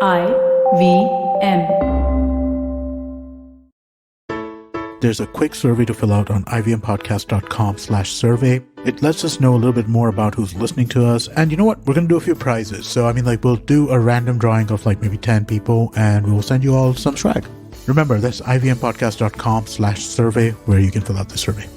IVM. There's a quick survey to fill out on ivmpodcast.com/survey. It lets us know a little bit more about who's listening to us. And you know what? We're going to do a few prizes. So, we'll do a random drawing of maybe 10 people and we will send you all some swag. Remember, that's ivmpodcast.com/survey where you can fill out the survey.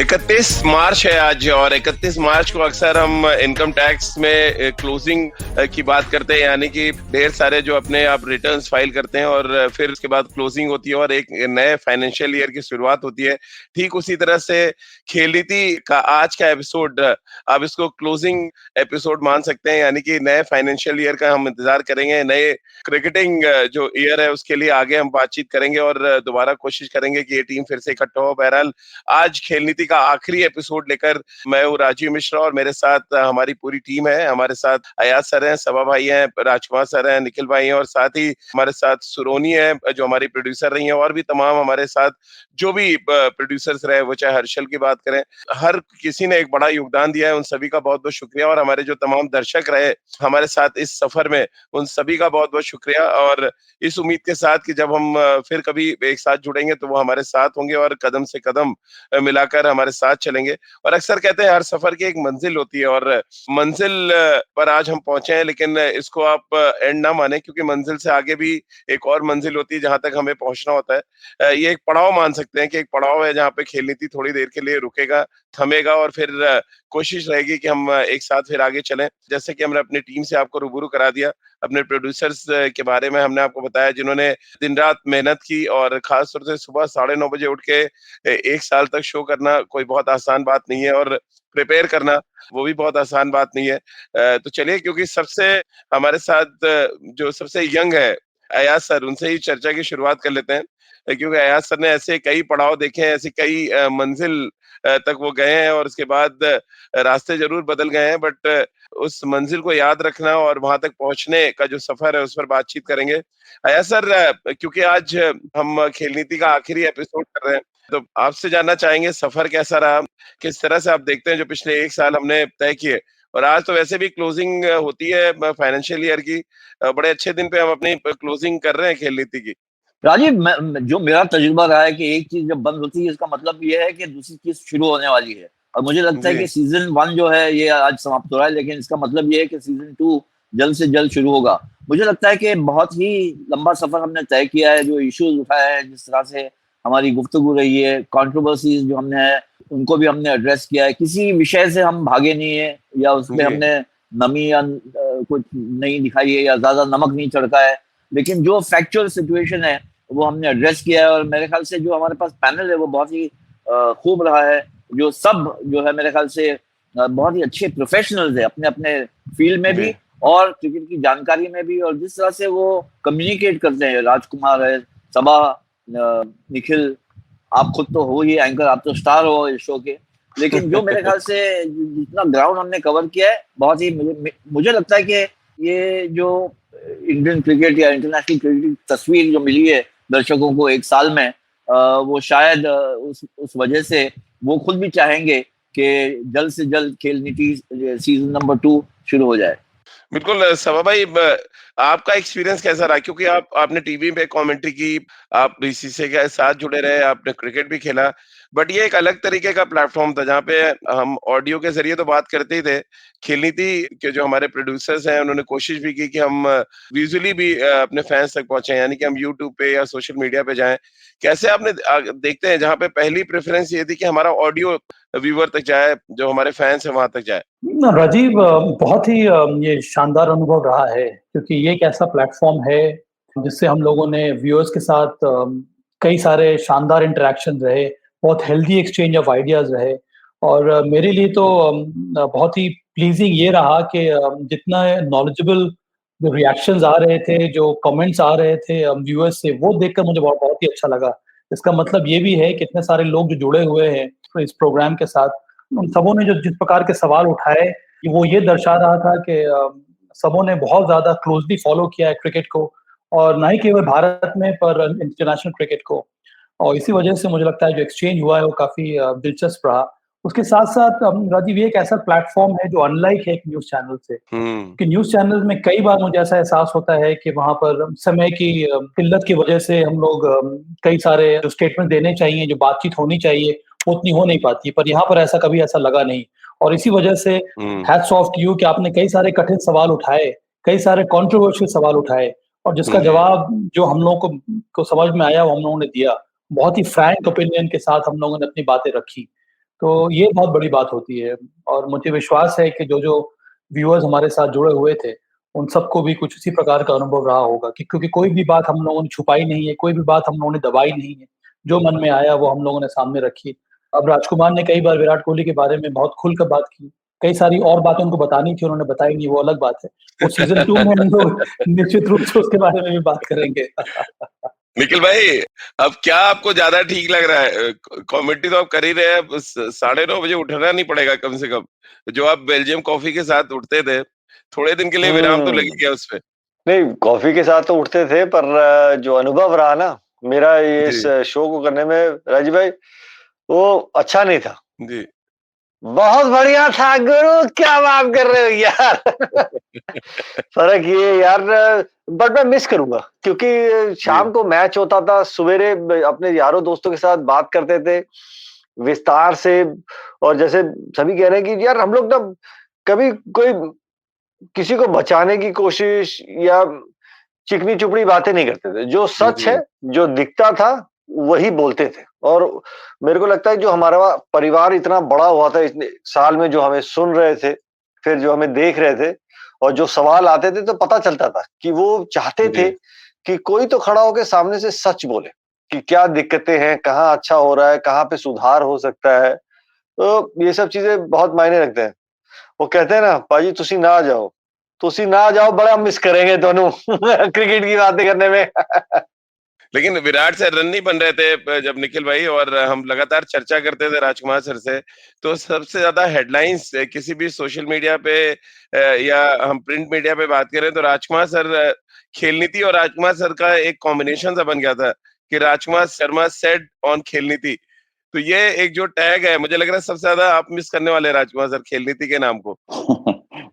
31 मार्च है आज और 31 मार्च को अक्सर हम income tax में closing की बात करते हैं, यानी कि ढेर सारे जो अपने आप रिटर्न्स फाइल करते हैं और फिर उसके बाद क्लोजिंग होती है और एक नए फाइनेंशियल ईयर की शुरुआत होती है। ठीक उसी तरह से खेल नीति का आज का एपिसोड आप इसको क्लोजिंग एपिसोड मान सकते हैं, यानी कि नए फाइनेंशियल ईयर का हम इंतजार करेंगे। नए क्रिकेटिंग जो ईयर है उसके लिए आगे हम बातचीत करेंगे और दोबारा कोशिश करेंगे कि ये टीम फिर से इकट्ठा हो। बहरहाल आज खेल नीति का आखिरी एपिसोड लेकर मैं हूँ राजीव मिश्रा और मेरे साथ हमारी पूरी टीम है। हमारे साथ अयाज सर हैं, सबा भाई हैं, राजकुमार सर हैं, निखिल भाई हैं और साथ ही हमारे साथ सुरोनी है जो हमारी प्रोड्यूसर रही हैं और भी तमाम हमारे साथ जो भी प्रोड्यूसर्स रहे, वो चाहे हर्षल की बात करें, हर किसी ने एक बड़ा योगदान दिया है। उन सभी का बहुत बहुत शुक्रिया और हमारे जो तमाम दर्शक रहे हमारे साथ इस सफर में, उन सभी का बहुत बहुत शुक्रिया और इस उम्मीद के साथ कि जब हम फिर कभी एक साथ जुड़ेंगे तो वो हमारे साथ होंगे और कदम से कदम मिलाकर हमारे साथ चलेंगे। और अक्सर कहते हैं हर सफर की एक मंजिल होती है और मंजिल पर आज हम पहुंचे हैं, लेकिन इसको आप एंड ना माने क्योंकि मंजिल से आगे भी एक और मंजिल होती है जहां तक हमें पहुंचना होता है। ये एक पड़ाव मान सकते हैं कि एक पड़ाव है जहां पे खेल नीति थोड़ी देर के लिए रुकेगा, थमेगा और फिर कोशिश रहेगी कि हम एक साथ फिर आगे चलें। जैसे कि हमने अपनी टीम से आपको रूबरू करा दिया, अपने प्रोड्यूसर्स के बारे में हमने आपको बताया जिन्होंने दिन रात मेहनत की और खास तौर से सुबह 9:30 बजे उठ के एक साल तक शो करना कोई बहुत आसान बात नहीं है और प्रिपेयर करना वो भी बहुत आसान बात नहीं है। तो चलिए, क्योंकि सबसे हमारे साथ जो सबसे यंग है अयाज सर, उनसे ही चर्चा की शुरुआत कर लेते हैं क्योंकि अयाज सर ने ऐसे कई पड़ाव देखे हैं, ऐसी कई मंजिल तक वो गए हैं और उसके बाद रास्ते जरूर बदल गए हैं, बट उस मंजिल को याद रखना और वहां तक पहुंचने का जो सफर है उस पर बातचीत करेंगे। अयाज सर, क्योंकि आज हम खेल नीति का आखिरी एपिसोड कर रहे हैं तो आपसे जानना चाहेंगे सफर कैसा रहा, किस तरह से आप देखते हैं जो पिछले एक साल हमने तय किए और आज तो वैसे भी क्लोजिंग होती है फाइनेंशियल ईयर की, बड़े अच्छे दिन पे हम अपनी क्लोजिंग कर रहे हैं खेल नीति की। राजीव, जो मेरा तजुर्बा रहा है कि एक चीज जब बंद होती है इसका मतलब ये है कि दूसरी चीज शुरू होने वाली है और मुझे लगता है कि सीजन 1 जो है ये आज समाप्त हो रहा है, लेकिन इसका मतलब ये है कि सीजन 2 जल्द से जल्द शुरू होगा। मुझे लगता है कि बहुत ही लंबा सफर हमने तय किया है, जो इश्यूज उठाए हैं, जिस तरह से हमारी गुफ्तगू रही है, कंट्रोवर्सीज जो हमने है उनको भी हमने एड्रेस किया है। किसी विषय से हम भागे नहीं है या उसमें हमने नमी या कुछ नहीं दिखाई है या ज्यादा नमक नहीं चढ़का है, लेकिन जो फैक्चुअल सिचुएशन है वो हमने एड्रेस किया है और मेरे ख्याल से जो हमारे पास पैनल है वो बहुत ही खूब रहा है। जो सब जो है मेरे ख्याल से बहुत ही अच्छे प्रोफेशनल्स है अपने अपने फील्ड में भी और क्रिकेट की जानकारी में भी, और जिस तरह से वो कम्युनिकेट करते हैं, राजकुमार है, सबा, निखिल, आप खुद तो हो ही एंकर, आप तो स्टार हो इस शो के, लेकिन जो मेरे ख्याल से जितना ग्राउंड हमने कवर किया है बहुत ही मुझे लगता है कि ये जो इंडियन क्रिकेट या इंटरनेशनल क्रिकेट की तस्वीर जो मिली है दर्शकों को एक साल में, वो शायद उस वजह से वो खुद भी चाहेंगे कि जल्द से जल्द खेल नीति सीजन नंबर 2 शुरू हो जाए। बिल्कुल सबा भाई, आपका एक्सपीरियंस कैसा रहा, क्योंकि आपने टीवी पे कमेंट्री की, आप बीसीसीआई के साथ जुड़े रहे, आपने क्रिकेट भी खेला, बट ये एक अलग तरीके का प्लेटफॉर्म था जहाँ पे हम ऑडियो के जरिए तो बात करते ही थे। खेल नीति के जो हमारे प्रोड्यूसर्स हैं उन्होंने कोशिश भी की कि हम विजुअली भी अपने फैंस तक पहुंचे, यानी कि हम यूट्यूब पे या सोशल मीडिया पे जाएं। कैसे आपने देखते हैं जहाँ पे पहली प्रेफरेंस ये थी कि हमारा ऑडियो व्यूअर तक जाए, जो हमारे फैंस है वहां तक जाए। राजीव, बहुत ही ये शानदार अनुभव रहा है क्योंकि ये एक ऐसा प्लेटफॉर्म है जिससे हम लोगों ने व्यूअर्स के साथ कई सारे शानदार इंटरेक्शन रहे, बहुत हेल्दी एक्सचेंज ऑफ आइडियाज रहे और मेरे लिए तो बहुत ही प्लीजिंग ये रहा कि जितना नॉलेजेबल जो रिएक्शंस आ रहे थे, जो कमेंट्स आ रहे थे व्यूअर्स से, वो देखकर मुझे बहुत बहुत ही अच्छा लगा। इसका मतलब ये भी है कि इतने सारे लोग जो जुड़े हुए हैं इस प्रोग्राम के साथ, उन सबों ने जो जिस प्रकार के सवाल उठाए वो ये दर्शा रहा था कि सबों ने बहुत ज्यादा क्लोजली फॉलो किया है क्रिकेट को और ना ही केवल भारत में पर इंटरनेशनल क्रिकेट को, और इसी वजह से मुझे लगता है जो एक्सचेंज हुआ है वो काफी दिलचस्प रहा उसके साथ-साथ राजीव ये एक ऐसा प्लेटफ़ॉर्म है जो अनलाइक है एक न्यूज़ चैनल से। कि न्यूज़ चैनल में कई बार मुझे ऐसा एहसास होता है कि वहाँ पर समय की किल्लत की वजह से हम लोग कई सारे जो स्टेटमेंट देने चाहिए, जो बातचीत होनी चाहिए, वो उतनी हो नहीं पाती। पर यहाँ पर ऐसा कभी ऐसा लगा नहीं और इसी वजह से हैट्स ऑफ टू यू कि आपने कई सारे कठिन सवाल उठाए, कई सारे कंट्रोवर्शियल सवाल उठाए और जिसका जी। जवाब जो हम लोगों को समझ में आया, वो हम लोगों ने दिया। बहुत ही फ्रैंक ओपिनियन के साथ हम लोगों ने अपनी बातें रखी। तो ये बहुत बड़ी बात होती है और मुझे विश्वास है कि जो-जो व्यूअर्स हमारे साथ जुड़े हुए थे, उन सबको भी कुछ उसी प्रकार का अनुभव रहा होगा कि क्योंकि कोई भी बात हम लोगों ने छुपाई नहीं है, कोई भी बात हम लोगों ने दबाई नहीं है। जो मन में आया वो हम लोगों ने सामने रखी। अब राजकुमार ने कई बार विराट कोहली के बारे में बहुत खुलकर बात की। कई सारी और बातें उनको बतानी थी, उन्होंने बताई नहीं, वो अलग बात है। वो सीज़न 2 में हम लोग निश्चित रूप से उसके बारे में भी बात करेंगे। निखिल भाई, अब क्या आपको ज्यादा ठीक लग रहा है? कॉमेडी तो आप कर ही रहे हैं, 9:30 बजे उठना नहीं पड़ेगा कम से कम। जो आप बेल्जियम कॉफी के साथ उठते थे, थोड़े दिन के लिए विराम तो लगी हम्म गया उसपे। नहीं, कॉफी के साथ तो उठते थे, पर जो अनुभव रहा ना मेरा ये इस जी, शो को करने में, राजीव भाई, वो अच्छा नहीं था। जी। बहुत बढ़िया था गुरु, क्या बात कर रहे हो यार। फर्क ये यार, बट मैं मिस करूंगा क्योंकि जी, शाम को मैच होता था, सवेरे अपने यारों दोस्तों के साथ बात करते थे विस्तार से। और जैसे सभी कह रहे हैं कि यार हम लोग ना कभी कोई किसी को बचाने की कोशिश या चिकनी-चुपड़ी बातें नहीं करते थे। जो सच जी, है, जो दिखता था, वही बोलते थे। और मेरे को लगता है जो हमारा परिवार इतना बड़ा हुआ था इतने साल में, जो हमें सुन रहे थे, फिर जो हमें देख रहे थे और जो सवाल आते थे, तो पता चलता था कि वो चाहते थे जी, कि कोई तो खड़ा होके सामने से सच बोले कि क्या दिक्कतें हैं, कहाँ अच्छा हो रहा है, कहाँ पे सुधार हो सकता है। तो ये सब चीज़ें बहुत मायने रखते हैं। वो कहते हैं ना, "पाजी तुसी ना जाओ, तुसी ना जाओ, बड़ा मिस करेंगे दोनों क्रिकेट की बातें करने में।" लेकिन विराट से रन नहीं बन रहे थे जब निखिल भाई, और हम लगातार चर्चा करते थे राजकुमार सर से, तो सबसे ज्यादा हेडलाइंस किसी भी सोशल मीडिया पे या हम प्रिंट मीडिया पे बात करें तो राजकुमार सर, खेल नीति और राजकुमार सर का एक कॉम्बिनेशन सा बन गया था कि राजकुमार शर्मा सेड ऑन खेल नीति। तो ये एक जो टैग है, मुझे लग रहा है सबसे ज्यादा आप मिस करने वाले हैं राजकुमार सर खेल नीति के नाम को।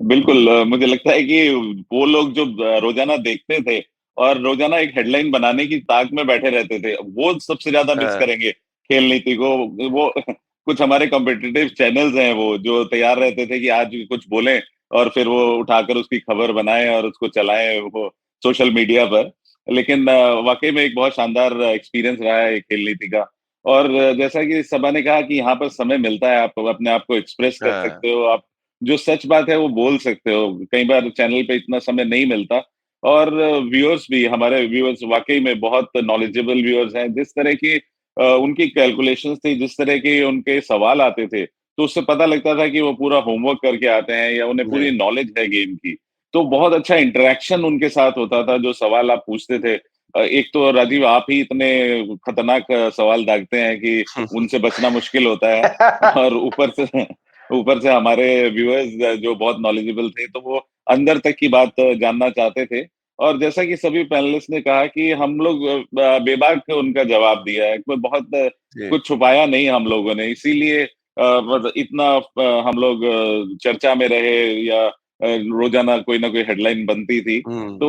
बिल्कुल, मुझे लगता है कि वो लोग जो रोजाना देखते थे और रोजाना एक हेडलाइन बनाने की ताक में बैठे रहते थे, वो सबसे ज्यादा मिस हाँ, करेंगे खेल नीति को। वो कुछ हमारे कॉम्पिटिटिव चैनल्स हैं वो जो तैयार रहते थे कि आज कुछ बोलें और फिर वो उठाकर उसकी खबर बनाएं और उसको चलाएं वो सोशल मीडिया पर। लेकिन वाकई में एक बहुत शानदार एक्सपीरियंस रहा है खेल नीति का। और जैसा कि सबा ने कहा कि यहाँ पर समय मिलता है, आप अपने आप को एक्सप्रेस कर हाँ, सकते हो, आप जो सच बात है वो बोल सकते हो। कई बार चैनल पे इतना समय नहीं मिलता। और व्यूअर्स भी, हमारे व्यूअर्स वाकई में बहुत नॉलेजेबल व्यूअर्स हैं। जिस तरह की उनकी कैलकुलेशंस थी, जिस तरह के उनके सवाल आते थे, तो उससे पता लगता था कि वो पूरा होमवर्क करके आते हैं या उन्हें जी, पूरी नॉलेज है गेम की। तो बहुत अच्छा इंटरेक्शन उनके साथ होता था, जो सवाल आप पूछते थे। एक तो राजीव आप ही इतने खतरनाक सवाल दागते हैं कि उनसे बचना मुश्किल होता है। और ऊपर से हमारे व्यूअर्स जो बहुत नॉलेजेबल थे, तो वो अंदर तक की बात जानना चाहते थे। और जैसा कि सभी पैनलिस्ट ने कहा कि हम लोग बेबाक उनका जवाब दिया है, कोई बहुत जी, कुछ छुपाया नहीं हम लोगों ने, इसीलिए मतलब इतना हम लोग चर्चा में रहे या रोजाना कोई ना कोई हेडलाइन बनती थी। हम्म। तो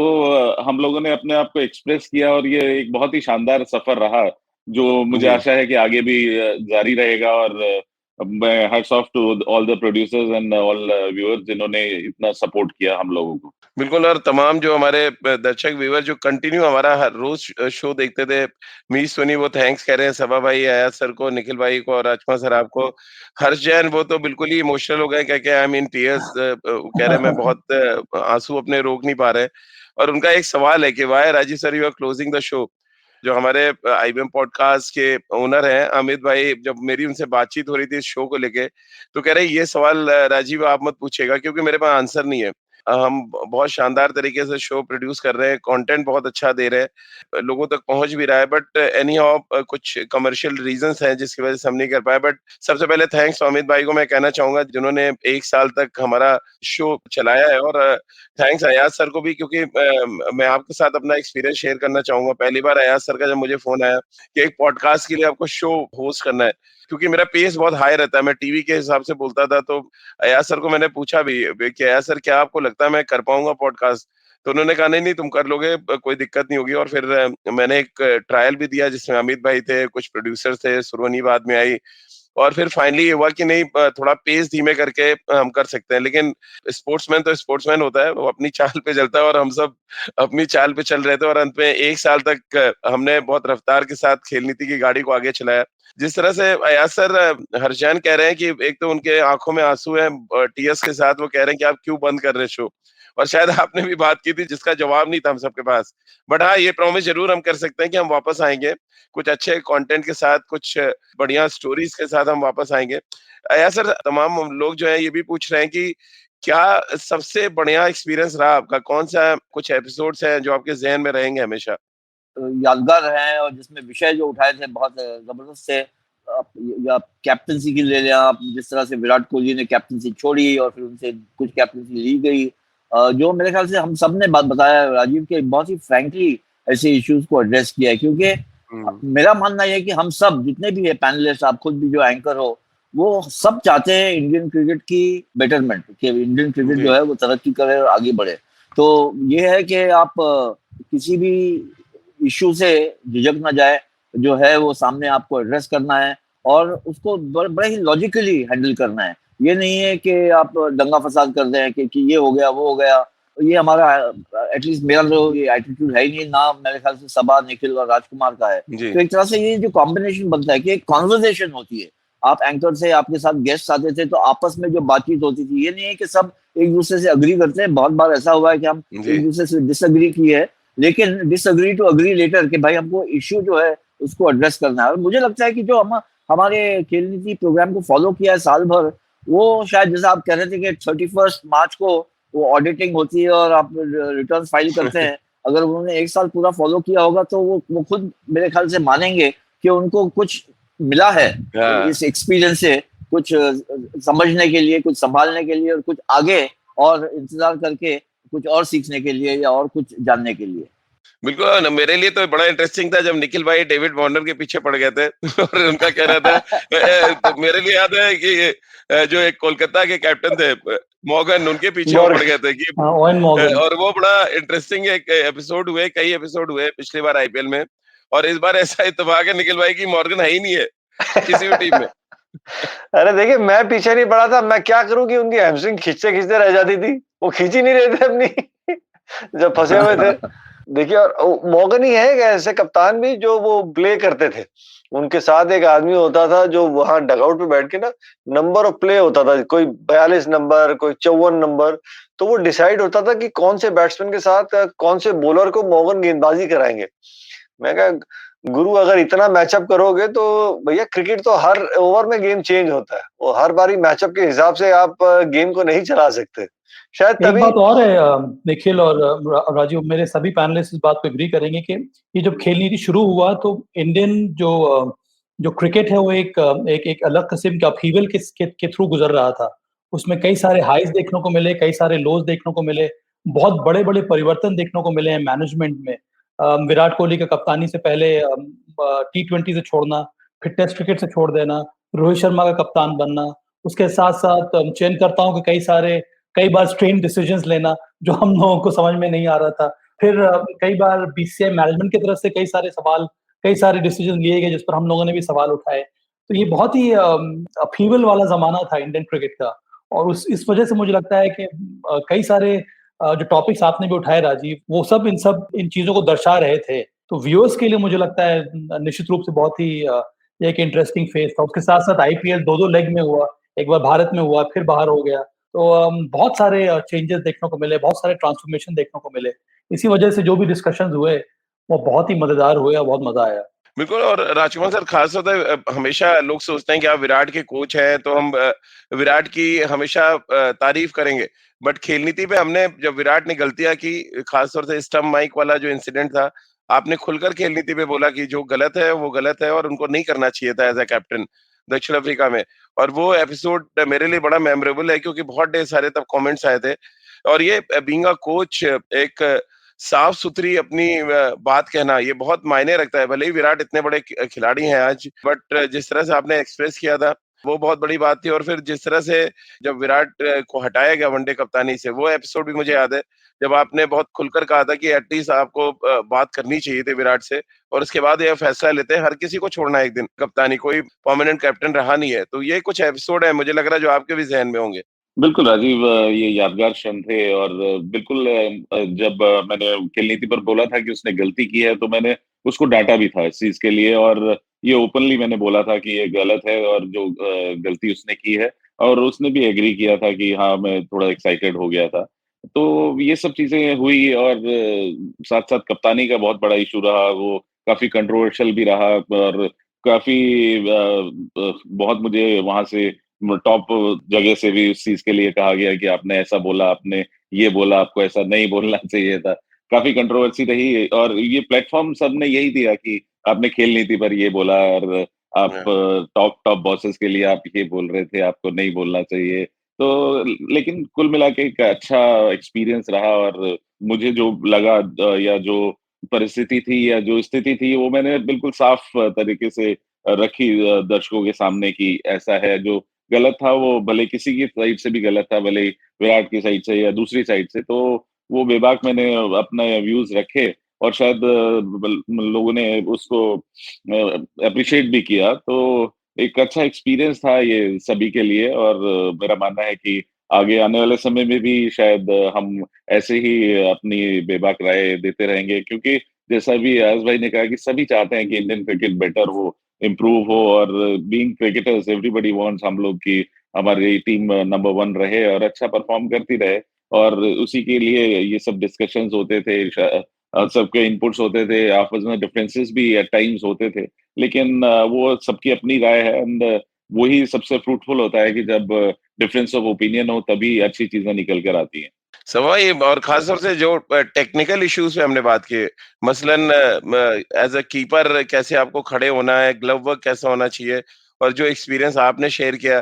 हम लोगों ने अपने आप को एक्सप्रेस किया और ये एक बहुत ही शानदार सफर रहा, जो मुझे जी, आशा है कि आगे भी जारी रहेगा। और मैं hats off to all the producers and all viewers जिन्होंने इतना सपोर्ट किया हम लोगों को। बिल्कुल। और तमाम जो हमारे दर्शक व्यूअर जो कंटिन्यू हमारा हर रोज शो देखते थे, मी सुनी, वो थैंक्स कह रहे हैं सबा भाई, अयाज सर को, निखिल भाई को और राजकुमार सर आपको। हर्ष जैन वो तो बिल्कुल ही इमोशनल हो गए, कह के आई एम इन टीयर्स, कह रहे हैं मैं बहुत आंसू अपने रोक नहीं पा रहे। और उनका एक सवाल है कि why Rajiv sir you are closing the show. जो हमारे आईबीएम पॉडकास्ट के ओनर हैं अमित भाई, जब मेरी उनसे बातचीत हो रही थी इस शो को लेके, तो कह रहे ये सवाल राजीव आप मत पूछिएगा क्योंकि मेरे पास आंसर नहीं है। हम बहुत शानदार तरीके से शो प्रोड्यूस कर रहे हैं, कंटेंट बहुत अच्छा दे रहे हैं, लोगों तक पहुंच भी रहा है, बट एनी हाउ कुछ कमर्शियल रीजंस हैं जिसकी वजह से हम नहीं कर पाए। बट सबसे पहले थैंक्स अमित भाई को मैं कहना चाहूंगा जिन्होंने 1 साल तक हमारा शो चलाया है। और थैंक्स अयाज सर को भी, क्योंकि मैं आपके साथ अपना एक्सपीरियंस शेयर करना चाहूंगा। पहली बार अयाज सर का जब मुझे फोन आया कि एक पॉडकास्ट के लिए आपको शो होस्ट करना है, क्योंकि मेरा पेस बहुत हाई रहता है, मैं टीवी के हिसाब से बोलता था। तो अयाज सर को मैंने पूछा भी कि अयाज सर क्या आपको लगता है मैं कर पाऊंगा पॉडकास्ट? तो उन्होंने कहा नहीं नहीं तुम कर लोगे, कोई दिक्कत नहीं होगी। और फिर मैंने एक ट्रायल भी दिया जिसमें अमित भाई थे, कुछ प्रोड्यूसर थे, सुरवनी बाद में आई, और फिर फाइनली ये हुआ कि नहीं थोड़ा पेस धीमे करके हम कर सकते हैं। लेकिन स्पोर्ट्समैन तो स्पोर्ट्समैन होता है, वो अपनी चाल पे चलता है और हम सब अपनी चाल पे चल रहे थे। और अंत में 1 साल तक हमने बहुत रफ्तार के साथ खेल नीति की गाड़ी को आगे चलाया। जिस तरह से अयाज सर हर्षान कह रहे हैं कि एक तो उनके आंखों में आंसू हैं टीएस के साथ, वो कह रहे हैं कि आप क्यों बंद कर रहे शो, और शायद आपने भी बात की थी जिसका जवाब नहीं था हम सबके पास। बट हाँ, ये प्रॉमिस जरूर हम कर सकते हैं कि हम वापस आएंगे कुछ अच्छे कंटेंट के साथ, कुछ बढ़िया स्टोरीज के साथ हम वापस आएंगे। या सर, तमाम लोग जो है ये भी पूछ रहे हैं कि क्या सबसे बढ़िया एक्सपीरियंस रहा आपका, कौन सा कुछ एपिसोड्स हैं जो आपके जहन में रहेंगे हमेशा? यादगार हैं और जिसमें विषय जो उठाए थे बहुत जबरदस्त थे। या कैप्टनसी की ले लें आप, जिस तरह से विराट कोहली ने कैप्टनसी छोड़ी और फिर उनसे कुछ कैप्टनसी ली गई, जो मेरे ख्याल से हम सब ने बात बताया राजीव के बहुत ही फ्रैंकली ऐसे इश्यूज को एड्रेस किया है। क्योंकि मेरा मानना यह है कि हम सब जितने भी है पैनलिस्ट, आप खुद भी जो एंकर हो, वो सब चाहते हैं इंडियन क्रिकेट की बेटरमेंट, कि इंडियन क्रिकेट जो है वो तरक्की करे और आगे बढ़े। तो ये है कि आप किसी भी इश्यू से झिझक ना जाए, जो है वो सामने आपको एड्रेस करना है और उसको बड़े ही लॉजिकली हैंडल करना है। ये नहीं है कि आप दंगा फसाद कर दें कि ये हो गया वो हो गया। ये हमारा, एटलीस्ट मेरा जो ये एटीट्यूड है ही नहीं, ना मेरे ख्याल से सबा, निखिल और राजकुमार का है। जी। तो एक तरह से ये जो कॉम्बिनेशन बनता है कि एक कॉन्वर्जेशन होती है, आप एंकर से आपके साथ गेस्ट आते थे तो आपस में जो बातचीत होती थी, ये नहीं है कि सब एक दूसरे से अग्री करते हैं। बहुत बार ऐसा हुआ है कि हम जी। एक दूसरे से डिसअग्री की है, लेकिन डिसअग्री टू अग्री लेटर, कि भाई हमको इश्यू जो है उसको एड्रेस करना है। और मुझे लगता है कि जो हम हमारे खेल नीति प्रोग्राम को फॉलो किया है साल भर, वो शायद जैसा आप कह रहे थे कि 31 मार्च को वो ऑडिटिंग होती है और आप रिटर्न फाइल करते हैं, अगर उन्होंने 1 साल पूरा फॉलो किया होगा तो वो खुद मेरे ख्याल से मानेंगे कि उनको कुछ मिला है इस एक्सपीरियंस से, कुछ समझने के लिए, कुछ संभालने के लिए और कुछ आगे और इंतजार करके कुछ और सीखने के लिए या और कुछ जानने के लिए। बिल्कुल। मेरे लिए तो बड़ा इंटरेस्टिंग था जब निखिल भाई डेविड वार्नर के पीछे पड़ गए थे और उनका कह रहा था तो मेरे लिए याद है कि जो एक कोलकाता के कैप्टन थे मॉर्गन, उनके पीछे वो पड़ गए थे कि ओवेन मॉर्गन। और वो बड़ा इंटरेस्टिंग एक एपिसोड हुए, कई एपिसोड हुए पिछली बार आईपीएल में, और इस बार ऐसा इत्तेफाक है निखिल भाई की मॉर्गन है ही नहीं है किसी भी टीम में। अरे देखिए, मैं पीछे नहीं पड़ा था, मैं क्या करूं कि उनकी हैमस्ट्रिंग खींचते-खींचते रह जाती थी। वो खींच ही नहीं रहे थे अपनी जब फँसे हुए थे। देखिए, और मॉर्गन ही है एक ऐसे कप्तान भी जो वो प्ले करते थे। उनके साथ एक आदमी होता था जो वहाँ डगआउट पे बैठ के ना नंबर ऑफ प्ले होता था, कोई 42 नंबर, कोई 54 नंबर, तो वो डिसाइड होता था कि कौन से बैट्समैन के साथ कौन से बॉलर को मॉर्गन गेंदबाजी कराएँगे। मैं कहा, गुरु अगर इतना मैचअप करोगे तो भैया क्रिकेट तो हर ओवर में गेम चेंज होता है, और हर बारी मैचअप के हिसाब से आप गेम को नहीं चला सकते। शायद एक तभी बात और है निखिल और राजीव, मेरे सभी पैनलिस्ट इस बात पे एग्री करेंगे कि ये जब खेल नीति शुरू हुआ तो इंडियन जो क्रिकेट है वो एक अलग किस्म के अपहीवल के थ्रू गुजर रहा था। उसमें कई सारे हाइज देखने को मिले, कई सारे लोज देखने को मिले, बहुत बड़े-बड़े परिवर्तन देखने को मिले हैं मैनेजमेंट में। विराट कोहली का कप्तानी से पहले टी20 से छोड़ना, फिर टेस्ट क्रिकेट से छोड़ देना, रोहित शर्मा का कप्तान बनना, उसके साथ-साथ चयनकर्ताओं के कई बार स्ट्रेन डिसीजंस लेना जो हम लोगों को समझ में नहीं आ रहा था। फिर कई बार बीसीसीआई मैनेजमेंट की तरफ से कई सारे डिसीजन लिए गए जिस पर हम लोगों ने भी सवाल उठाए। तो ये बहुत ही अपहीवल वाला ज़माना था इंडियन क्रिकेट का, और इस वजह से मुझे लगता है कि कई सारे जो टॉपिक्स आपने भी उठाए राजीव, वो सब इन चीज़ों को दर्शा रहे थे। तो व्यूअर्स के लिए मुझे लगता है निश्चित रूप से बहुत ही एक इंटरेस्टिंग फेज़ था। उसके साथ-साथ आईपीएल 2-2 लेग में हुआ, एक बार भारत में हुआ, फिर बाहर हो गया। तो बहुत सारे चेंजेस देखने को मिले, बहुत सारे ट्रांसफॉर्मेशन देखने को मिले। इसी वजह से जो भी डिस्कशंस हुए, वो बहुत ही मज़ेदार हुए और बहुत मज़ा आया। बिल्कुल। और राजकुमार सर, खास होता है हमेशा लोग सोचते हैं कि आप विराट के कोच हैं तो हम विराट की हमेशा तारीफ करेंगे, बट खेल नीति पे हमने जब विराट ने गलतियां की, खासतौर से स्टंप माइक वाला जो इंसिडेंट था, आपने खुलकर खेल नीति पे बोला कि जो गलत है वो गलत है और उनको नहीं करना चाहिए था एज ए कैप्टन दक्षिण अफ्रीका में। और वो एपिसोड मेरे लिए बड़ा मेमोरेबल है क्योंकि बहुत ढेर सारे तब कमेंट्स आए थे। और ये बीइंग अ कोच एक साफ सुथरी अपनी बात कहना, ये बहुत मायने रखता है। भले ही विराट इतने बड़े खिलाड़ी हैं आज, बट जिस तरह से आपने एक्सप्रेस किया था वो बहुत बड़ी बात थी। और फिर जिस तरह से जब विराट को हटाया गया वनडे कप्तानी से, वो एपिसोड भी मुझे याद है जब आपने बहुत खुलकर कहा था कि एटलीस्ट आपको बात करनी चाहिए थी विराट से, और उसके बाद ये फैसला लेते हैं हर किसी को छोड़ना है एक दिन कप्तानी, कोई परमानेंट कैप्टन रहा नहीं है। तो ये कुछ एपिसोड है मुझे लग रहा है जो आपके भी जहन में होंगे। बिल्कुल राजीव, ये यादगार क्षण थे। और बिल्कुल जब मैंने खेल नीति पर बोला था कि उसने गलती की है, तो मैंने उसको डांटा भी था इस चीज के लिए, और ये ओपनली मैंने बोला था कि ये गलत है और जो गलती उसने की है। और उसने भी एग्री किया था कि हाँ, मैं थोड़ा एक्साइटेड हो गया था। तो ये सब चीजें हुई, और साथ साथ कप्तानी का बहुत बड़ा इशू रहा, वो काफी कंट्रोवर्शियल भी रहा, और काफी बहुत मुझे वहां से टॉप जगह से भी उस चीज के लिए कहा गया कि आपने ऐसा बोला, आपने ये बोला, आपको ऐसा नहीं बोलना चाहिए था। काफी कंट्रोवर्सी रही, और ये प्लेटफॉर्म सबने यही दिया कि आपने खेल नीति पर ये बोला, और आप टॉप बॉसेस के लिए आप ये बोल रहे थे, आपको नहीं बोलना चाहिए। तो लेकिन कुल मिला के एक अच्छा एक्सपीरियंस रहा, और मुझे जो लगा या जो परिस्थिति थी या जो स्थिति थी, वो मैंने बिल्कुल साफ तरीके से रखी दर्शकों के सामने की ऐसा है। जो गलत था वो भले किसी की साइड से भी गलत था, भले विराट की साइड से या दूसरी साइड से, तो वो बेबाक मैंने अपने व्यूज रखे, और शायद लोगों ने उसको अप्रिशिएट भी किया। तो एक अच्छा एक्सपीरियंस था ये सभी के लिए, और मेरा मानना है कि आगे आने वाले समय में भी शायद हम ऐसे ही अपनी बेबाक राय देते रहेंगे, क्योंकि जैसा भी आयज भाई ने कहा कि सभी चाहते हैं कि इंडियन क्रिकेट बेटर हो, इम्प्रूव हो, और बीइंग क्रिकेटर्स एवरीबडी वांट्स हम लोग की हमारी टीम नंबर 1 रहे और अच्छा परफॉर्म करती रहे। और उसी के लिए ये सब डिस्कशंस होते थे, सबके इनपुट्स होते थे, आपस में डिफरेंसेस भी एट टाइम्स होते थे, लेकिन वो सबकी अपनी राय है, एंड वही सबसे फ्रूटफुल होता है कि जब डिफरेंस ऑफ ओपिनियन हो तभी अच्छी चीजें निकल कर आती हैं। सवाई, और खास तौर से जो टेक्निकल इश्यूज पे हमने बात की, मसलन एज अ कीपर कैसे आपको खड़े होना है, ग्लव वर्क कैसा होना चाहिए, और जो एक्सपीरियंस आपने शेयर किया,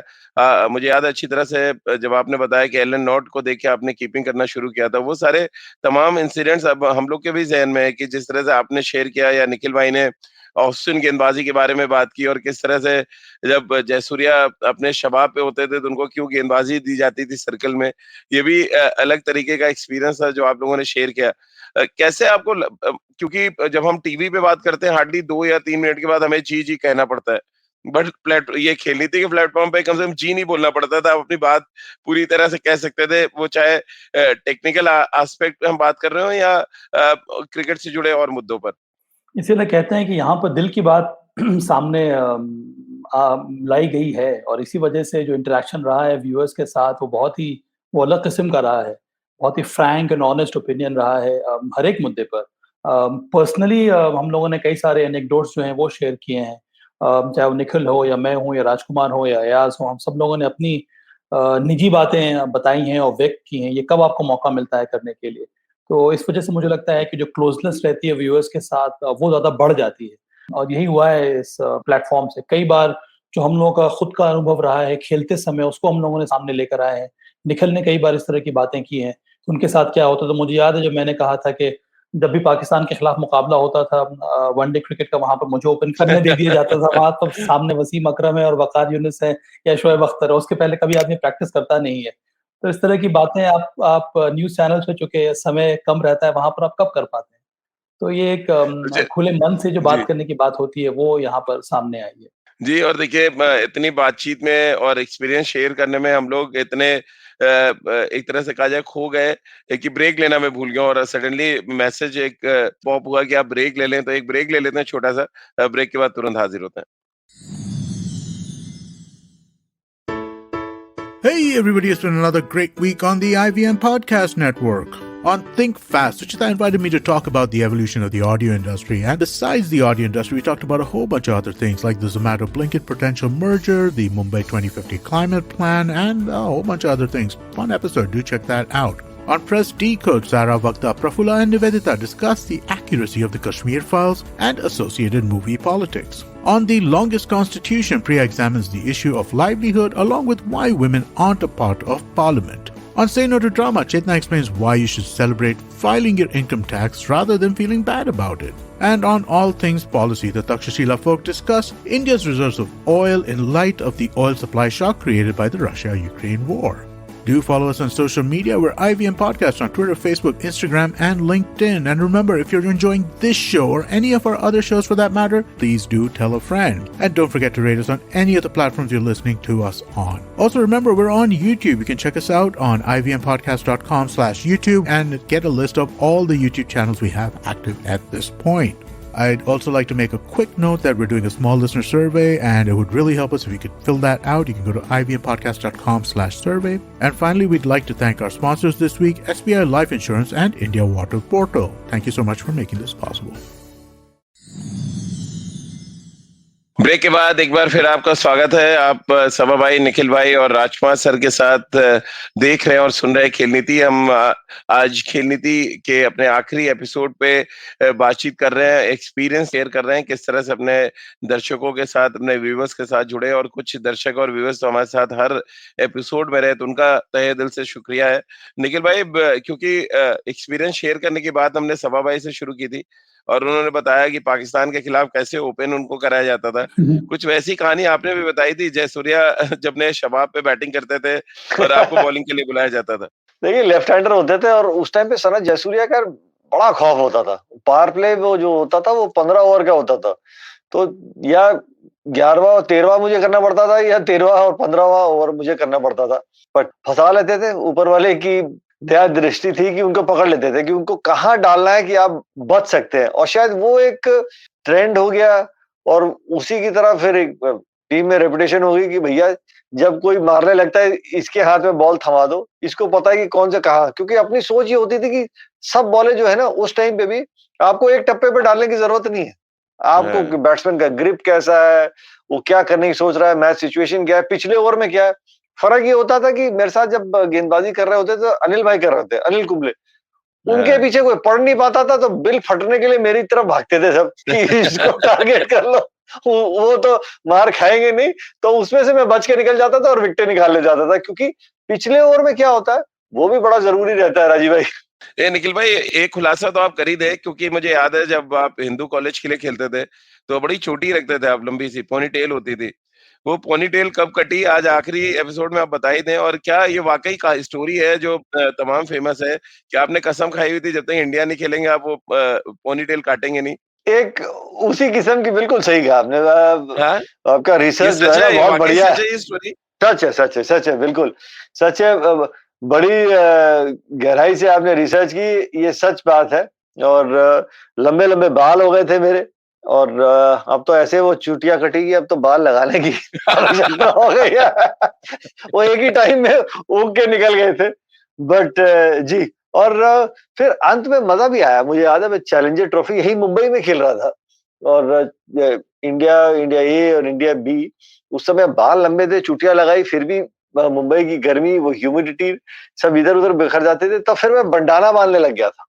मुझे याद है अच्छी तरह से जब आपने बताया कि एलन नॉट को देख के आपने कीपिंग करना शुरू किया था, वो सारे तमाम इंसिडेंट्स अब हम लोग के भी जहन में है कि जिस तरह से आपने शेयर किया, या निखिल भाई ने ऑस्टिन गेंदबाजी के बारे में बात की, और किस तरह से जब जयसूर्या अपने शबाब पे होते थे तो उनको क्यों गेंदबाजी दी जाती थी सर्कल में। ये भी अलग तरीके का एक्सपीरियंस था जो आप लोगों ने शेयर किया। कैसे आपको क्योंकि जब हम टीवी पे बात करते हैं हार्डली 2 या 3 मिनट के बाद हमें जी कहना पड़ता है, बट ये खेल नीति के प्लेटफॉर्म पे कम से कम जी नहीं बोलना पड़ता था, आप अपनी बात पूरी तरह से कह सकते थे, वो चाहे टेक्निकल एस्पेक्ट पे हम बात कर रहे हो या क्रिकेट से जुड़े और मुद्दों पर। इसीलिए कहते हैं कि यहाँ पर दिल की बात सामने लाई गई है, और इसी वजह से जो इंटरेक्शन रहा है व्यूअर्स के साथ वो अलग किस्म का रहा है। बहुत ही फ्रैंक एंड ऑनेस्ट ओपिनियन रहा है हर एक मुद्दे पर। पर्सनली हम लोगों ने कई सारे एनेक्डोट्स जो हैं वो शेयर किए हैं, चाहे वो निखिल हो या मैं हूँ या राजकुमार हो या अयाज हो, हम सब लोगों ने अपनी निजी बातें बताई हैं और व्यक्त की हैं। ये कब आपको मौका मिलता है करने के लिए, तो इस वजह से मुझे लगता है कि जो क्लोजनेस रहती है व्यूअर्स के साथ वो ज़्यादा बढ़ जाती है, और यही हुआ है इस प्लेटफॉर्म से। कई बार जो हम लोगों का खुद का अनुभव रहा है खेलते समय, उसको हम लोगों ने सामने लेकर आए हैं। निखिल ने कई बार इस तरह की बातें की हैं, उनके साथ क्या होता था। मुझे याद है जब मैंने कहा था कि जब भी पाकिस्तान के खिलाफ मुकाबला होता था वनडे क्रिकेट का, वहां पर मुझे ओपन करने दे दिया जाता था। वहां तो सामने वसीम अकरम है और वकार यूनिस है या शोएब अख्तर है, उसके पहले कभी आदमी प्रैक्टिस करता नहीं है। तो इस तरह की बातें आप न्यूज़ चैनल पे, चूँकि समय कम रहता है, वहाँ पर आप कब कर पाते हैं? तो ये एक खुले मन से जो बात करने की बात होती है, वो यहाँ पर सामने आई है। जी, और देखिए इतनी बातचीत में और एक्सपीरियंस शेयर करने में हम लोग इतने एक तरह से कहा जाए खो गए कि ब्रेक लेना मैं भूल गया, और सडनली मैसेज एक पॉप हुआ कि आप ब्रेक ले लें, तो एक ब्रेक ले लेते हैं छोटा-सा, ब्रेक के बाद तुरंत हाजिर होते हैं। Hey everybody, it's been another great week on the IVM Podcast Network. On Think Fast, Suchita invited me to talk about the evolution of the audio industry. And besides the audio industry, we talked about a whole bunch of other things like the Zomato-Blinkit potential merger, the Mumbai 2050 climate plan, and a whole bunch of other things. Fun episode, do check that out. On Press Decode, Zara Vakta, Prafula and Nivedita discuss the accuracy of the Kashmir files and associated movie politics. On The Longest Constitution, Priya examines the issue of livelihood along with why women aren't a part of parliament. On Say No to Drama, Chetna explains why you should celebrate filing your income tax rather than feeling bad about it. And on All Things Policy, the Takshashila folk discuss India's reserves of oil in light of the oil supply shock created by the Russia-Ukraine war. Do follow us on social media. We're IVM Podcast on Twitter, Facebook, Instagram, and LinkedIn. And remember, if you're enjoying this show or any of our other shows for that matter, please do tell a friend. And don't forget to rate us on any of the platforms you're listening to us on. Also, remember, we're on YouTube. You can check us out on ivmpodcast.com/YouTube and get a list of all the YouTube channels we have active at this point. I'd also like to make a quick note that we're doing a small listener survey, and it would really help us if you could fill that out. You can go to ivmpodcast.com/survey. And finally, we'd like to thank our sponsors this week, SBI Life Insurance and India Water Portal. Thank you so much for making this possible. Break के बाद एक बार फिर आपका स्वागत है। आप सभा भाई, निखिल भाई और राजकुमार सर के साथ देख रहे हैं और सुन रहे हैं खेल नीति। हम आज खेल नीति के अपने आखिरी एपिसोड पे बातचीत कर रहे हैं, एक्सपीरियंस शेयर कर रहे हैं, किस तरह से अपने दर्शकों के साथ, अपने व्यूवर्स के साथ जुड़े। और कुछ दर्शक और व्यूवर्स तो हमारे साथ हर एपिसोड में रहे, तो उनका तहे दिल से शुक्रिया है। निखिल भाई, क्योंकि एक्सपीरियंस शेयर करने की बात हमने सभा भाई से शुरू की थी और उन्होंने बताया कि पाकिस्तान के खिलाफ कैसे ओपन उनको कराया जाता था। कुछ वैसी कहानी आपने भी बताई थी, जयसूर्या जब ने शबाब पे बैटिंग करते थे और आपको बॉलिंग के लिए बुलाया जाता था। देखिए, लेफ्ट हैंडर होते थे और उस टाइम पे सनत जयसूर्या का बड़ा खौफ होता था। पावर प्ले वो जो होता था वो 15 ओवर का होता था, तो या 11वां और 13वां मुझे करना पड़ता था या 13वां और 15वां ओवर मुझे करना पड़ता था। बट फंसा लेते थे, ऊपर वाले की दया दृष्टि थी कि उनको पकड़ लेते थे कि उनको कहाँ डालना है कि आप बच सकते हैं। और शायद वो एक ट्रेंड हो गया और उसी की तरह फिर एक टीम में रेपुटेशन हो गई कि भैया जब कोई मारने लगता है इसके हाथ में बॉल थमा दो, इसको पता है कि कौन से कहाँ। क्योंकि अपनी सोच ये होती थी कि सब बॉलें जो है ना उस टाइम पे भी आपको एक टप्पे पे डालने की जरूरत नहीं है। आपको बैट्समैन का ग्रिप कैसा है, वो क्या करने की सोच रहा है, मैच सिचुएशन क्या है, पिछले ओवर में क्या है। फर्क ये होता था कि मेरे साथ जब गेंदबाजी कर रहे होते तो अनिल भाई कर रहे थे, अनिल कुंबले, उनके पीछे कोई पढ़ नहीं पाता था तो बिल फटने के लिए मेरी तरफ भागते थे सब कि इसको टारगेट कर लो, वो तो मार खाएंगे नहीं। तो उसमें से मैं बच के निकल जाता था और विकेट निकाल ले जाता था, क्योंकि पिछले ओवर में क्या होता है वो भी बड़ा जरूरी रहता है। राजीव भाई, निखिल भाई, एक खुलासा तो आप कर ही दे, क्योंकि मुझे याद है जब आप हिंदू कॉलेज के लिए खेलते थे तो बड़ी छोटी रखते थे आप, लंबी सी पोनी टेल होती थी। वो पोनी टेल कब कटी, आज आखिरी एपिसोड में आप बता ही दें। और क्या ये वाकई का स्टोरी है जो तमाम फेमस है कि आपने कसम खाई हुई थी जब तक इंडिया नहीं खेलेंगे आप वो पोनी टेल काटेंगे नहीं? एक उसी किस्म की, बिल्कुल सही कहा आपने। आपका रिसर्च जो है ना बहुत बढ़िया है। सच है, सच है, सच है, बिल्कुल सच है। बड़ी गहराई से आपने रिसर्च की, ये सच बात है। और लंबे लंबे बाल हो गए थे मेरे, और अब तो ऐसे वो चुटियां कटेगी, अब तो बाल लगाने की आवश्यकता हो गई है। वो एक ही टाइम में उग के निकल गए थे। बट जी, और फिर अंत में मजा भी आया। मुझे याद है मैं चैलेंजर ट्रॉफी यही मुंबई में खेल रहा था और इंडिया ए और इंडिया बी, उस समय बाल लंबे थे, चुटियां लगाई, फिर भी मुंबई की गर्मी, वो ह्यूमिडिटी, सब इधर उधर बिखर जाते थे। तब फिर मैं बंडाना बांधने लग गया था।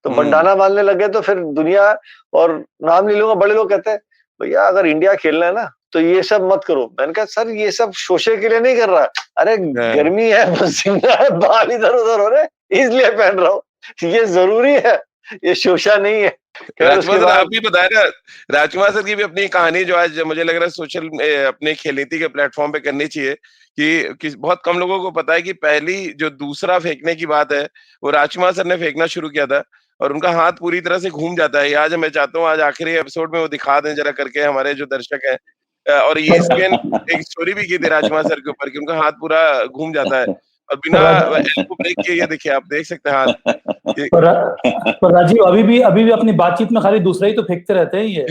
तो बंडाना बांधने लग गए तो फिर दुनिया, और नाम नहीं लूंगा, बड़े लोग कहते हैं भैया अगर इंडिया खेलना है ना तो ये सब मत करो। मैंने कहा सर ये सब शोशे के लिए नहीं कर रहा, अरे गर्मी है, पसीना है, बाल इधर उधर हो रहे, इसलिए पहन रहा हूँ, ये जरूरी है, ये शोशा नहीं है। राजकुमार सर, आप भी बताए ना, राजकुमार सर की भी अपनी कहानी जो आज मुझे लग रहा है सोशल अपने खेल नीति के प्लेटफॉर्म पे करनी चाहिए कि बहुत कम लोगों को पता है कि पहली जो दूसरा फेंकने की बात है वो राजकुमार सर ने फेंकना शुरू किया था और उनका हाथ पूरी तरह से घूम जाता है। आज मैं चाहता हूँ आज आखिरी एपिसोड में वो दिखा दें जरा करके हमारे जो दर्शक हैं। और ESPN एक स्टोरी भी की थी राजकुमार सर के ऊपर कि उनका हाथ पूरा घूम जाता है और बिना एल्बो ब्रेक के, ये देखिए आप देख सकते हैं हाथ। पर राजीव अभी भी अपनी बातचीत में खाली दूसरा ही तो फेंकते रहते हैं ये।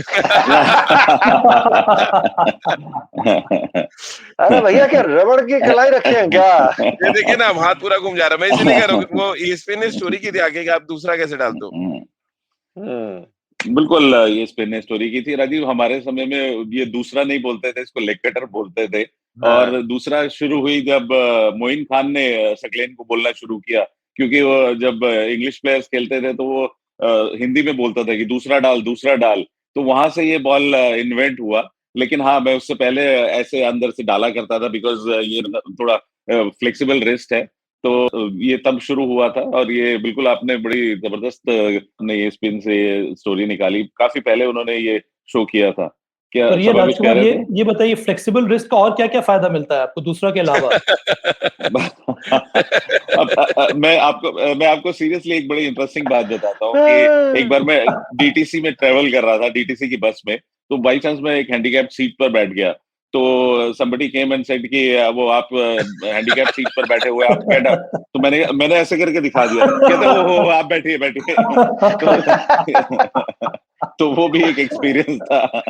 अरे भैया क्या रबड़ की कलाई रखे हैं क्या? ये देखिए ना, हाथ पूरा घूम जा रहा है। मैं इसलिए कह रहा हूँ वो ESPN ने स्टोरी की थी आगे कि आप दूसरा कैसे डालते हो। बिल्कुल, ये स्पिन ने स्टोरी की थी। राजीव, हमारे समय में ये दूसरा नहीं बोलते थे, इसको लेग कटर बोलते थे। और दूसरा शुरू हुई जब मोइन खान ने सकलेन को बोलना शुरू किया, क्योंकि वो जब इंग्लिश प्लेयर्स खेलते थे तो वो हिंदी में बोलता था कि दूसरा डाल, दूसरा डाल। तो वहां से ये बॉल इन्वेंट हुआ। लेकिन हाँ, मैं उससे पहले ऐसे अंदर से डाला करता था, बिकॉज ये थोड़ा फ्लेक्सिबल रिस्ट है। तो ये तब शुरू हुआ था, और ये बिल्कुल आपने बड़ी जबरदस्त ने ये स्पिन से ये स्टोरी निकाली। काफी पहले उन्होंने ये शो किया था। क्या पर ये सभा कुछ कह राजकुमार, रहे थे? ये बताइए, फ्लेक्सिबल रिस्क का और क्या क्या फायदा मिलता है आपको दूसरा के अलावा? मैं आपको सीरियसली एक बड़ी इंटरेस्टिंग बात बताता हूँ कि एक बार मैं डीटीसी में ट्रेवल कर रहा था, डीटीसी की बस में, तो बाई चांस मैं एक हैंडीकैप सीट पर बैठ गया। तो somebody came and said कि वो आप हैंडीकैप सीट पर बैठे हुए, आप गेट अप। तो मैंने ऐसे करके दिखा दिया, कहते हो आप बैठिए बैठिए। तो वो भी एक एक्सपीरियंस था।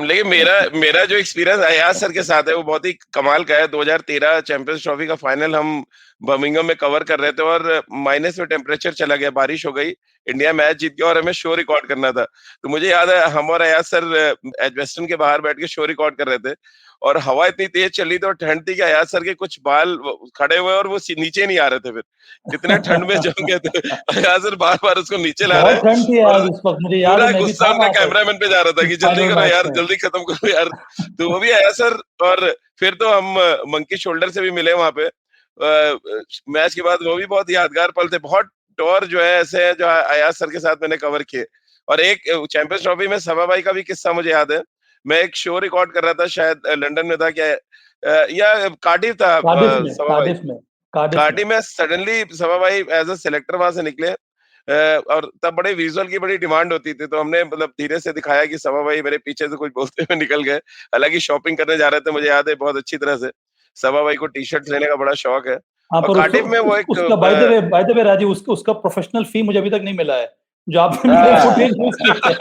लेकिन मेरा जो एक्सपीरियंस अयाज सर के साथ है वो बहुत ही कमाल का है। 2013 चैंपियंस ट्रॉफी का फाइनल हम बर्मिंघम में कवर कर रहे थे और माइनस में टेम्परेचर चला गया, बारिश हो गई, इंडिया मैच जीत गया और हमें शो रिकॉर्ड करना था। तो मुझे याद है हम और अयाज सर एडवेस्टन के बाहर बैठ के शो रिकॉर्ड कर रहे थे और हवा इतनी तेज चली थी और ठंड थी कि अयाज सर के कुछ बाल खड़े हुए और वो नीचे नहीं आ रहे थे। फिर कितने ठंड में जम गए थे। अयाज सर बार बार उसको नीचे ला रहे बहुत ठंड थी और यार उस वक्त, मुझे याद है, पूरा मैं भी गुस्सा था उनका वहां पर कैमरामैन पे जा रहा था कि जल्दी फाइनल करो मैच यार, में। जल्दी खत्म करो यार। तो वो भी आया सर। और फिर तो हम मंकी शोल्डर से भी मिले वहां पे मैच के बाद। वो भी बहुत यादगार पल थे। बहुत टूर जो है ऐसे है जो अयाज सर के साथ मैंने कवर किए। और एक चैंपियंस ट्रॉफी में सभा भाई का भी किस्सा मुझे याद है। मैं एक शो रिकॉर्ड कर रहा था, शायद लंदन में था क्या, या कार्डिफ था। सभा भाई कार्डिफ में सडनली सभा भाई एज अ सिलेक्टर वहां से निकले और तब बड़े विजुअल की बड़ी डिमांड होती थी। तो हमने मतलब धीरे से दिखाया कि सभा भाई मेरे पीछे से कुछ बोलते हुए निकल गए। हालांकि शॉपिंग करने जा रहे थे, मुझे याद है बहुत अच्छी तरह से। सभा भाई को टी शर्ट लेने का बड़ा शौक है। हाँ, और पर कार्डिफ में वो एक उसका बाय द वे राजीव, उसका प्रोफेशनल फी मुझे अभी तक नहीं मिला है जो आपने मेरे फुटेज यूज किए थे।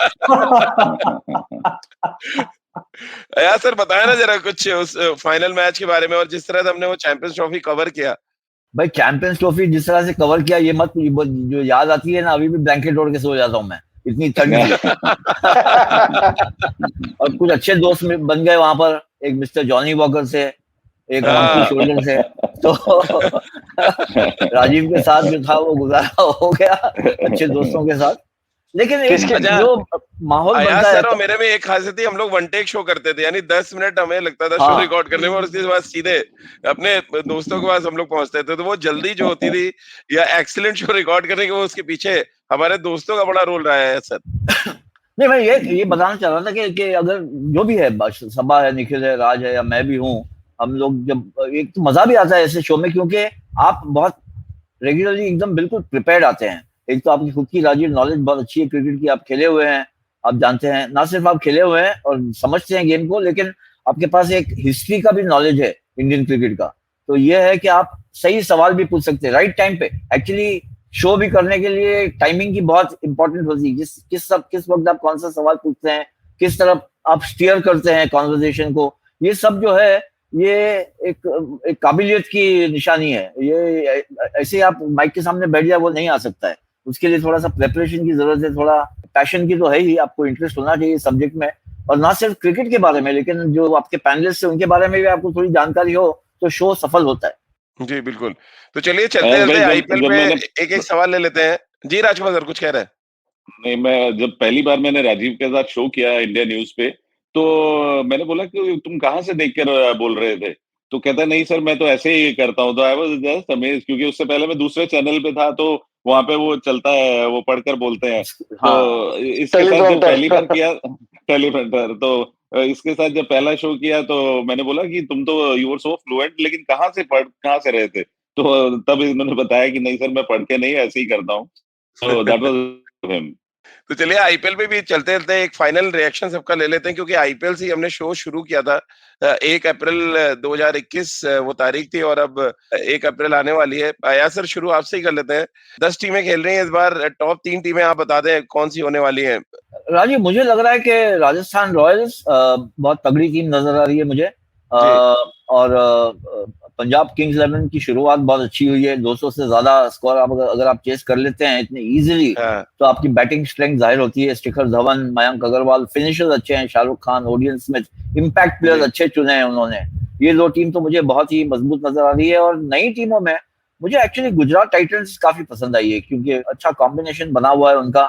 यार सर बताया ना जरा कुछ उस फाइनल मैच के बारे में और जिस तरह से हमने वो चैंपियंस ट्रॉफी कवर किया। भाई चैंपियंस ट्रॉफी जिस तरह से कवर किया, ये मत जो याद आती है ना, अभी भी ब्लैंकेट ओढ़ के सो जाता हूँ मैं, इतनी ठंड थी। और कुछ अच्छे दोस्त बन गए वहां पर, एक मिस्टर जॉनी वॉकर से, एक मंकी शोल्डर से। तो राजीव के साथ जो था वो गुजारा हो गया अच्छे दोस्तों के साथ। लेकिन एक जो माहौल बनता है सर और मेरे में एक खासियत थी, हम लोग वन टेक शो करते थे, यानी 10 मिनट हमें लगता था शो रिकॉर्ड करने में और उसके बाद सीधे अपने दोस्तों के पास हम लोग पहुंचते थे। तो वो जल्दी जो होती थी या एक्सीलेंट शो रिकॉर्ड करने के, वो उसके पीछे हमारे दोस्तों का बड़ा रोल रहा है सर। नहीं मैं ये बताना चाह रहा था कि अगर जो भी है, सभा है, निखिल है, राज है या मैं भी हूँ, हम लोग जब एक तो मजा भी आता है ऐसे शो में, क्योंकि आप बहुत रेगुलरली एकदम बिल्कुल प्रिपेयर्ड आते हैं। एक तो आपकी खुद की राजीव नॉलेज बहुत अच्छी है क्रिकेट की, आप खेले हुए हैं, आप जानते हैं, ना सिर्फ आप खेले हुए हैं और समझते हैं गेम को, लेकिन आपके पास एक हिस्ट्री का भी नॉलेज है इंडियन क्रिकेट का। तो ये है कि आप सही सवाल भी पूछ सकते हैं राइट टाइम पे। एक्चुअली शो भी करने के लिए टाइमिंग की बहुत इंपॉर्टेंट होती है, किस वक्त आप कौन सा सवाल पूछते हैं, किस तरफ आप स्टीयर करते हैं कॉन्वर्सेशन को, ये सब जो है ये एक काबिलियत की निशानी है। ये ऐसे आप माइक के सामने बैठ जाए वो नहीं आ सकता है, उसके लिए थोड़ा सा प्रेपरेशन की जरूरत है, थोड़ा पैशन की तो है ही, आपको इंटरेस्ट होना चाहिए सब्जेक्ट में, और ना सिर्फ क्रिकेट के बारे में लेकिन जो आपके पैनलिस्ट है उनके बारे में भी आपको थोड़ी जानकारी हो तो शो सफल होता है। जी बिल्कुल। तो चलिए चलते आईपीएल पे एक सवाल ले लेते हैं। जी राजकुमार सर कुछ कह रहे हैं? नहीं, मैं जब पहली बार मैंने राजीव के साथ शो किया इंडिया न्यूज पे, तो मैंने बोला कि तुम कहाँ से देखकर बोल रहे थे? तो कहता नहीं सर मैं तो ऐसे ही करता हूँ। तो आई वाज जस्ट अमेज्ड, क्योंकि उससे पहले मैं दूसरे चैनल पे था, तो वहां पे वो चलता है, वो पढ़कर बोलते हैं। तो इसके साथ जब पहली बार किया टेलीप्रिंटर, तो इसके साथ जब पहला शो किया तो मैंने बोला कि तुम तो यू आर सो फ्लुएंट, लेकिन कहाँ से रहे थे? तो तब इन्होंने बताया कि नहीं सर मैं पढ़ के नहीं, ऐसे ही करता हूँ। तो दैट वाज हिम। तो चलिए आईपीएल पे भी चलते चलते एक फाइनल रिएक्शन सबका ले लेते हैं, क्योंकि आईपीएल से हमने शो शुरू किया था। 1 अप्रैल 2021 वो तारीख थी और अब 1 अप्रैल आने वाली है। आया सर शुरू आपसे ही कर लेते हैं। 10 टीमें खेल रही हैं इस बार। टॉप 3 टीमें आप बता दें कौन सी होने वाली हैं? राजीव मुझे लग रहा है कि राजस्थान रॉयल्स बहुत तगड़ी टीम नजर आ रही है मुझे, और पंजाब किंग्स 11 की शुरुआत बहुत अच्छी हुई है। 200 से ज्यादा स्कोर अगर आप चेस कर लेते हैं इतने इजीली, तो आपकी बैटिंग स्ट्रेंथ जाहिर होती है। शिखर धवन, मयंक अग्रवाल, फिनिशर्स अच्छे हैं, Shahrukh Khan, Odean Smith, impact players अच्छे चुने हैं उन्होंने। ये 2 टीम तो मुझे बहुत ही मजबूत नजर आ रही है। और नई टीमों में मुझे एक्चुअली गुजरात टाइटंस काफी पसंद आई है, क्योंकि अच्छा कॉम्बिनेशन बना हुआ है उनका,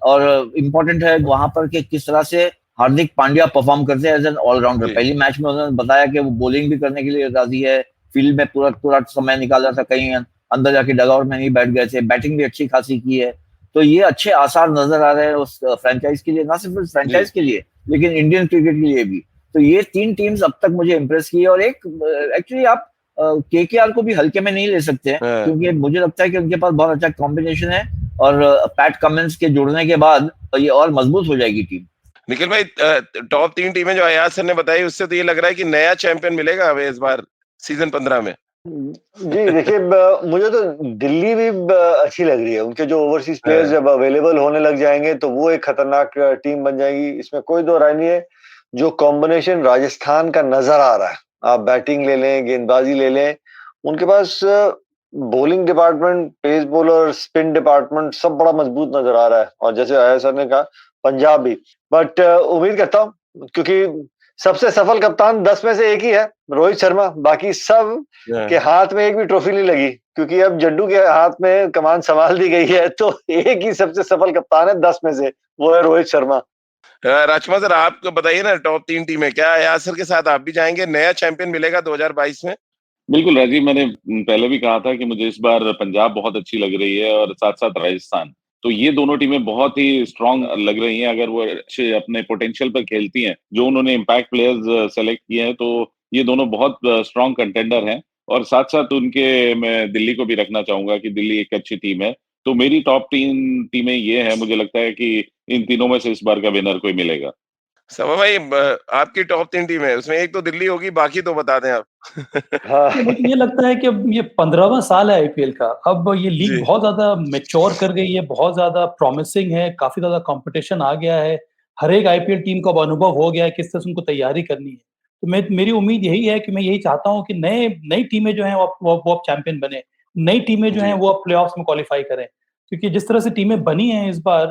और इम्पोर्टेंट है वहां पर कि किस तरह से हार्दिक पांड्या परफॉर्म करते हैं एज एन ऑलराउंडर। पहली मैच में उन्होंने बताया कि वो बॉलिंग भी करने के लिए राजी है, फील्ड में पूरा समय निकाला था, कहीं अंदर जाके डगआउट में नहीं बैठ गए थे, बैटिंग भी अच्छी खासी की है। तो ये अच्छे आसार नजर आ रहे हैं उस फ्रेंचाइज के लिए, ना सिर्फ उस फ्रेंचाइज के लिए लेकिन इंडियन क्रिकेट के लिए भी। तो ये 3 टीम्स अब तक मुझे इम्प्रेस की है। और एक एक्चुअली आप केकेआर को भी हल्के में नहीं ले सकते, क्योंकि मुझे लगता है कि उनके पास बहुत अच्छा कॉम्बिनेशन है और पैट कमिंस के जुड़ने के बाद ये और मजबूत हो जाएगी टीम। निखिल भाई, टॉप 3 टीमें जो अयाज सर ने बताई, उससे तो ये लग रहा है कि नया चैंपियन मिलेगा हमें इस बार सीजन 15 में। जी देखिए, मुझे तो दिल्ली भी अच्छी लग रही है। उनके जो ओवरसीज प्लेयर्स जब अवेलेबल होने लग जाएंगे तो वो एक खतरनाक टीम बन जाएगी, इसमें कोई दो राय नहीं है। जो कॉम्बिनेशन राजस्थान का नजर आ रहा है, आप बैटिंग ले लें, गेंदबाजी ले लें, उनके पास bowling department, pace bowler, spin department सब बड़ा मजबूत नजर आ रहा है। और जैसे आया सर ने कहा, पंजाब भी। बट उम्मीद करता हूँ, क्योंकि सबसे सफल कप्तान 10 में से एक ही है, रोहित शर्मा। बाकी सब के हाथ में एक भी ट्रॉफी नहीं लगी, क्योंकि अब जड्डू के हाथ में कमान संभाल दी गई है। तो एक ही सबसे सफल कप्तान है 10 में से, वो है रोहित शर्मा। राजकुमार सर, आप बताइए ना, टॉप 3 टीमें, क्या अयाज सर के साथ आप भी जाएंगे? नया चैंपियन मिलेगा 2022 में? बिल्कुल राजीव, मैंने पहले भी कहा था कि मुझे इस बार पंजाब बहुत अच्छी लग रही है और साथ साथ राजस्थान। तो ये दोनों टीमें बहुत ही स्ट्रांग लग रही हैं। अगर वो अच्छे अपने पोटेंशियल पर खेलती हैं, जो उन्होंने इम्पैक्ट प्लेयर्स सेलेक्ट किए हैं, तो ये दोनों बहुत स्ट्रांग कंटेंडर हैं। और साथ साथ उनके मैं दिल्ली को भी रखना चाहूंगा कि दिल्ली एक अच्छी टीम है। तो मेरी टॉप 3 टीमें ये हैं। मुझे लगता है कि इन तीनों में से इस बार का विनर कोई मिलेगा। समा भाई, आपकी टॉप 3 टीम है, उसमें एक तो दिल्ली होगी, बाकी तो बता दें आप। मुझे ये लगता है कि अब ये 15वां साल है आईपीएल का। अब ये लीग बहुत ज्यादा मैच्योर कर गई है, बहुत ज्यादा प्रॉमिसिंग है, काफी ज्यादा कंपटीशन आ गया है। हर एक आईपीएल टीम को अब अनुभव हो गया है किस तरह से उनको तैयारी करनी है। तो मेरी उम्मीद यही है कि मैं यही चाहता हूँ कि नई टीमें जो हैं वो अब चैंपियन बने, नई टीमें जो हैं वो अब प्लेऑफ्स में क्वालिफाई करें। क्योंकि जिस तरह से टीमें बनी हैं इस बार,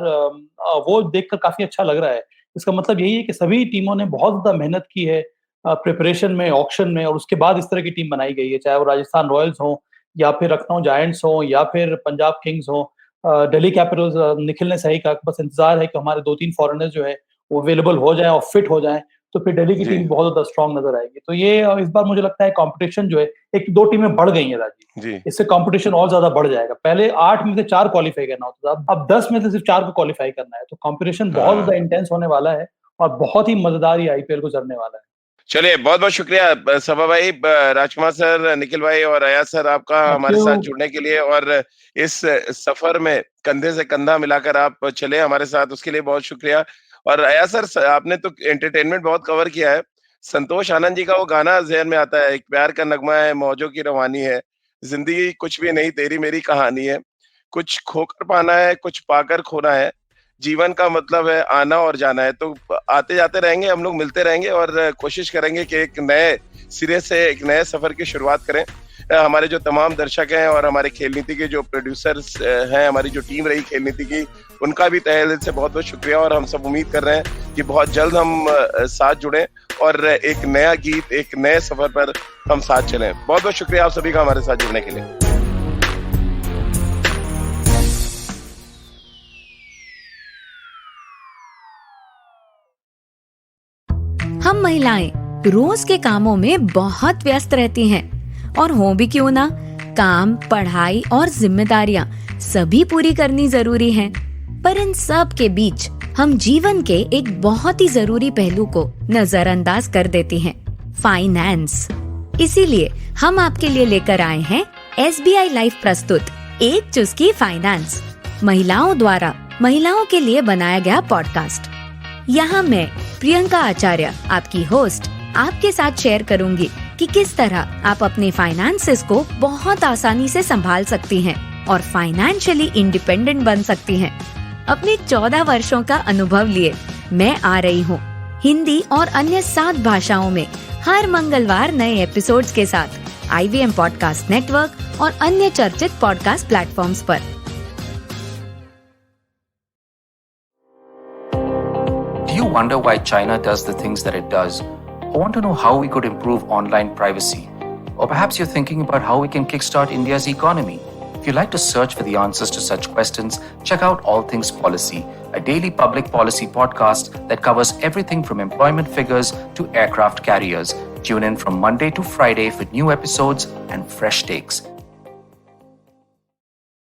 वो देखकर काफी अच्छा लग रहा है। इसका मतलब यही है कि सभी टीमों ने बहुत ज्यादा मेहनत की है प्रिपरेशन में, ऑक्शन में, और उसके बाद इस तरह की टीम बनाई गई है। चाहे वो राजस्थान रॉयल्स हो, या फिर लखनऊ जायंट्स हो, या फिर पंजाब किंग्स हो, दिल्ली कैपिटल्स। निखिल ने सही कहा, बस इंतजार है कि हमारे 2-3 फॉरेनर्स जो है वो अवेलेबल हो जाएं और फिट हो जाएं, तो फिर दिल्ली की टीम बहुत ज्यादा स्ट्रांग नजर आएगी। तो ये इस बार मुझे लगता है कंपटीशन जो है, 1-2 टीमें बढ़ गई हैं राजीव, इससे कंपटीशन और ज्यादा बढ़ जाएगा। पहले 8 में से 4 क्वालिफाई करना होता था, अब 10 में से सिर्फ 4 को क्वालिफाई करना है। तो कंपटीशन बहुत ज्यादा इंटेंस होने वाला है और बहुत ही मजेदार ये आईपीएल गुजरने वाला है। चलिए, बहुत बहुत शुक्रिया सभा भाई, राजकुमार सर, निखिल भाई और अयाज सर, आपका हमारे साथ जुड़ने के लिए, और इस सफर में कंधे से कंधा मिलाकर आप चले हमारे साथ, उसके लिए बहुत शुक्रिया। और अयाज सर, आपने तो एंटरटेनमेंट बहुत कवर किया है। संतोष आनंद जी का वो गाना ज़हन में आता है, एक प्यार का नगमा है, मौजों की रवानी है, जिंदगी कुछ भी नहीं, तेरी मेरी कहानी है, कुछ खोकर पाना है, कुछ पाकर खोना है, जीवन का मतलब है आना और जाना है। तो आते जाते रहेंगे, हम लोग मिलते रहेंगे और कोशिश करेंगे कि एक नए सिरे से एक नए सफर की शुरुआत करें। हमारे जो तमाम दर्शक हैं और हमारे खेल नीति के जो प्रोड्यूसर्स हैं, हमारी जो टीम रही खेल नीति की, उनका भी तहे दिल से बहुत बहुत शुक्रिया। और हम सब उम्मीद कर रहे हैं कि बहुत जल्द हम साथ जुड़ें और एक नया गीत, एक नए सफर पर हम साथ चलें। बहुत बहुत शुक्रिया आप सभी का हमारे साथ जुड़ने के लिए। हम महिलाएं रोज के कामों में बहुत व्यस्त रहती हैं, और हो भी क्यों ना, काम, पढ़ाई और जिम्मेदारियां सभी पूरी करनी जरूरी हैं। पर इन सब के बीच हम जीवन के एक बहुत ही जरूरी पहलू को नजरअंदाज कर देती हैं, फाइनेंस। इसीलिए हम आपके लिए लेकर आए हैं SBI लाइफ प्रस्तुत एक चुस्की फाइनेंस, महिलाओं द्वारा महिलाओं के लिए बनाया गया पॉडकास्ट। यहाँ मैं प्रियंका आचार्य, आपकी होस्ट, आपके साथ शेयर करूंगी कि किस तरह आप अपने फाइनेंसेस को बहुत आसानी से संभाल सकती हैं और फाइनेंशियली इंडिपेंडेंट बन सकती हैं। अपने 14 वर्षों का अनुभव लिए मैं आ रही हूँ हिंदी और अन्य 7 भाषाओं में हर मंगलवार नए एपिसोड्स के साथ IVM पॉडकास्ट नेटवर्क और अन्य चर्चित पॉडकास्ट प्लेटफॉर्म्स पर। Do you wonder why China does the things that it does? Or want to know how we could improve online privacy? Or perhaps you're thinking about how we can kickstart India's economy? If you'd like to search for the answers to such questions, check out All Things Policy, a daily public policy podcast that covers everything from employment figures to aircraft carriers. Tune in from Monday to Friday for new episodes and fresh takes.